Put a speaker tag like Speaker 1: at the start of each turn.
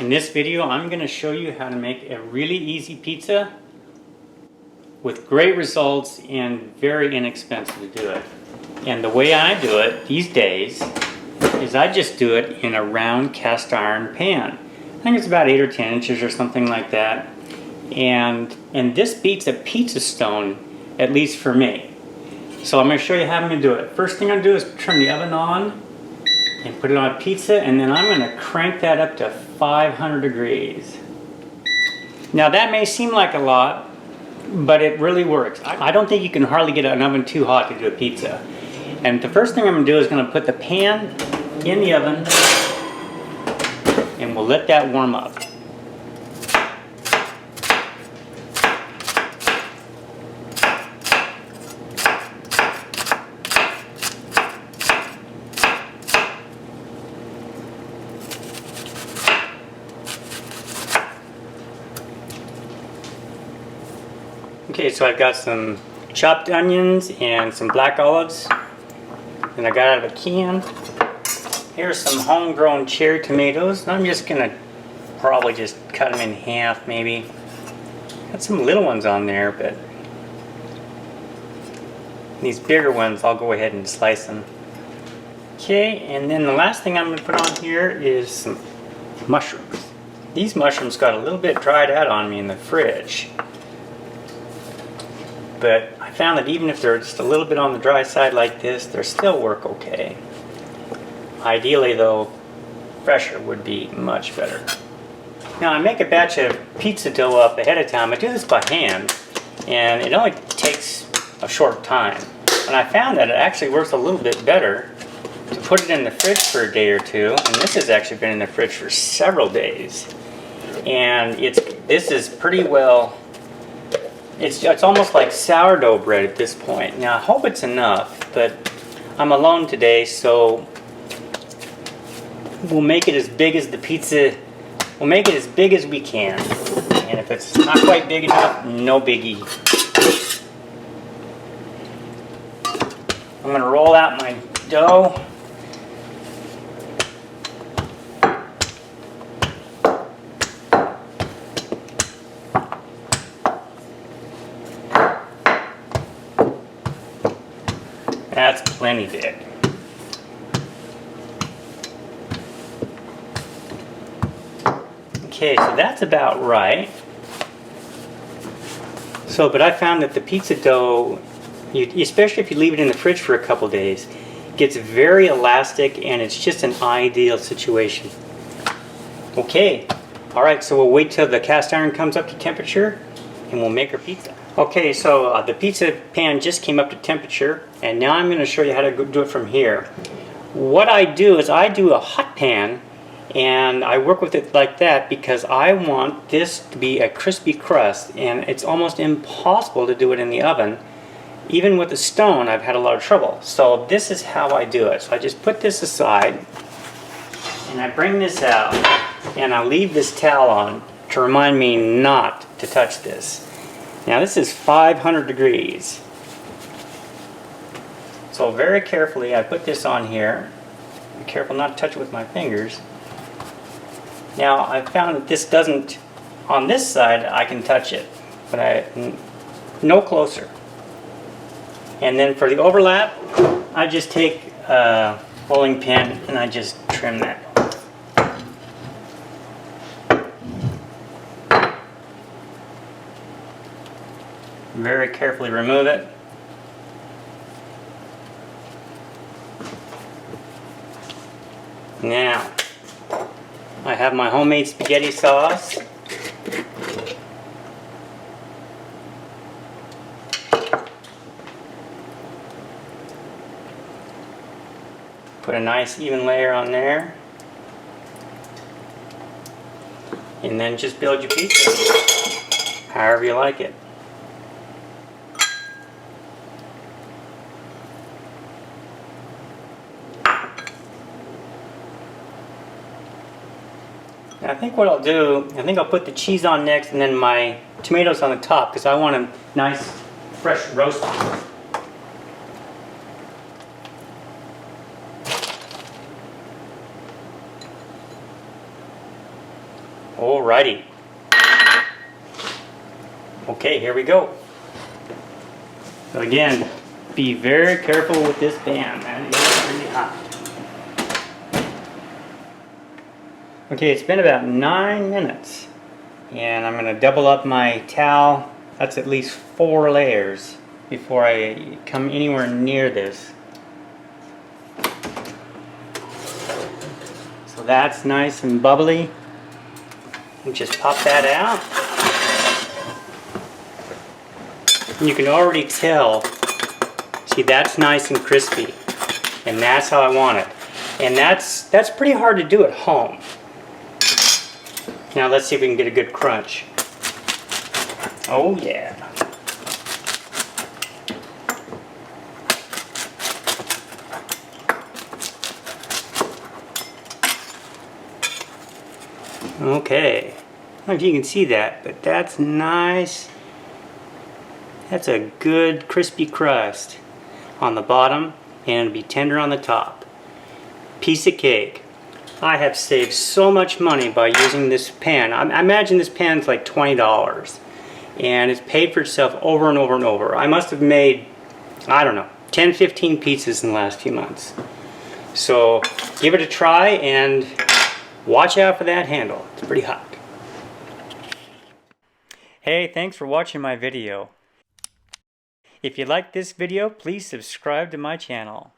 Speaker 1: In this video, I'm going to show you how to make a really easy pizza with great results and very inexpensive to do it. And the way I do it these days is I just do it in a round cast iron pan. I think it's about 8 or 10 inches or something like that. And this beats a pizza stone, at least for me. So I'm going to show you how I'm going to do it. First thing I'm going to do is turn the oven on and put it on a pizza, and then I'm going to crank that up to 500 degrees. Now that may seem like a lot, but it really works. I don't think you can hardly get an oven too hot to do a pizza. And the first thing I'm going to do is going to put the pan in the oven, and we'll let that warm up. Okay, so I've got some chopped onions and some black olives, and I got out of a can. Here's some homegrown cherry tomatoes. I'm just gonna probably just cut them in half, maybe. Got some little ones on there, but these bigger ones, I'll go ahead and slice them. Okay, and then the last thing I'm gonna put on here is some mushrooms. These mushrooms got a little bit dried out on me in the fridge, but I found that even if they're just a little bit on the dry side like this, they still work okay. Ideally though, fresher would be much better. Now I make a batch of pizza dough up ahead of time. I do this by hand, and it only takes a short time. And I found that it actually works a little bit better to put it in the fridge for a day or two, and this has actually been in the fridge for several days. And this is pretty well, it's almost like sourdough bread at this point. Now I hope it's enough, but I'm alone today, so we'll make it as big as the pizza, we'll make it as big as we can. And if it's not quite big enough, no biggie. I'm gonna roll out my dough. That's plenty big. Okay, so that's about right. So, but I found that the pizza dough, especially if you leave it in the fridge for a couple days, gets very elastic, and it's just an ideal situation. Okay, all right, so we'll wait till the cast iron comes up to temperature, and we'll make our pizza. Okay, so the pizza pan just came up to temperature, and now I'm going to show you how to do it from here. What I do is I do a hot pan, and I work with it like that because I want this to be a crispy crust, and it's almost impossible to do it in the oven. Even with a stone, I've had a lot of trouble. So this is how I do it. So I just put this aside, and I bring this out, and I leave this towel on to remind me not to touch this. Now this is 500 degrees. So very carefully I put this on here. Be careful not to touch it with my fingers. Now I found that this doesn't, on this side I can touch it, but no closer. And then for the overlap, I just take a bowling pin and I just trim that. Very carefully remove it. Now, I have my homemade spaghetti sauce. Put a nice even layer on there. And then just build your pizza however you like it. I think what I'll do, I think I'll put the cheese on next and then my tomatoes on the top because I want a nice fresh roast. Alrighty. Okay, here we go. So again, be very careful with this pan. That is really hot. Okay, it's been about 9 minutes. And I'm going to double up my towel. That's at least 4 layers before I come anywhere near this. So that's nice and bubbly. And just pop that out. And you can already tell, see, that's nice and crispy. And that's how I want it. And that's pretty hard to do at home. Now let's see if we can get a good crunch. Oh yeah. Okay. I don't know if you can see that, but that's nice. That's a good crispy crust on the bottom, and it'll be tender on the top. Piece of cake. I have saved so much money by using this pan. I imagine this pan's like $20, and it's paid for itself over and over and over. I must have made, I don't know, 10, 15 pizzas in the last few months. So give it a try and watch out for that handle. It's pretty hot. Hey, thanks for watching my video. If you like this video, please subscribe to my channel.